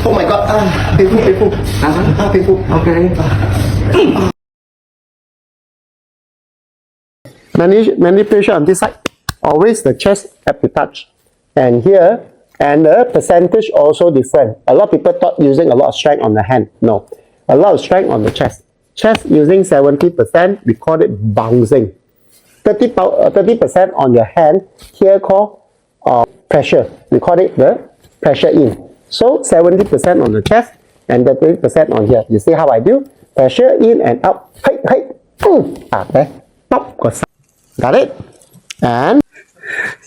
Oh my god, painful. Painful. Okay. Manipulation on this side. Always the chest have to touch. And here, and the percentage also different. A lot of people thought using a lot of strength on the hand. No. A lot of strength on the chest. Chest using 70%, we call it bouncing. 30% on your hand, here called pressure. We call it the pressure in. So 70% on the chest and 30% on here. You see how I do? Pressure in and up. Hey. There. Pop. Got it? And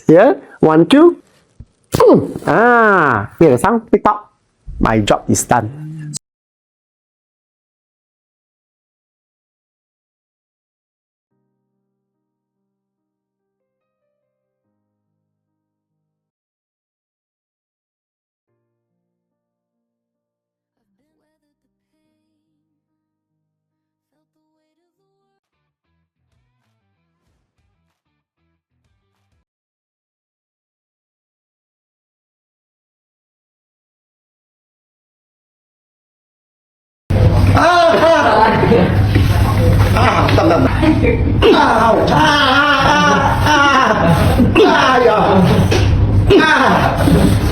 here, 1, 2. Hear the sound. Pick up. My job is done.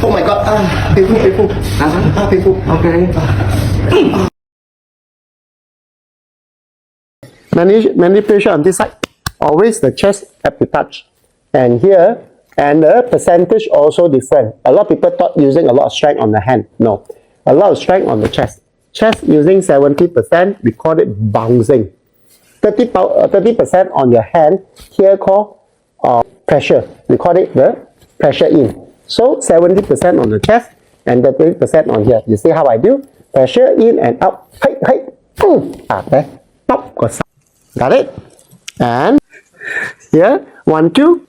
Oh my god, painful. Painful. Okay. Manipulation on this side. Always the chest have to touch. And here, and the percentage also different. A lot of people thought using a lot of strength on the hand. No. A lot of strength on the chest. Chest using 70%, we call it bouncing. 30% on your hand, here called pressure. We call it the pressure in. So 70% on the chest and 30% on here. You see how I do? Pressure in and up. Hey. There. Pop. Got it? And here, 1, 2.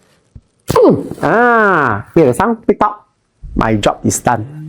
Hear the sound. Pick up. My job is done.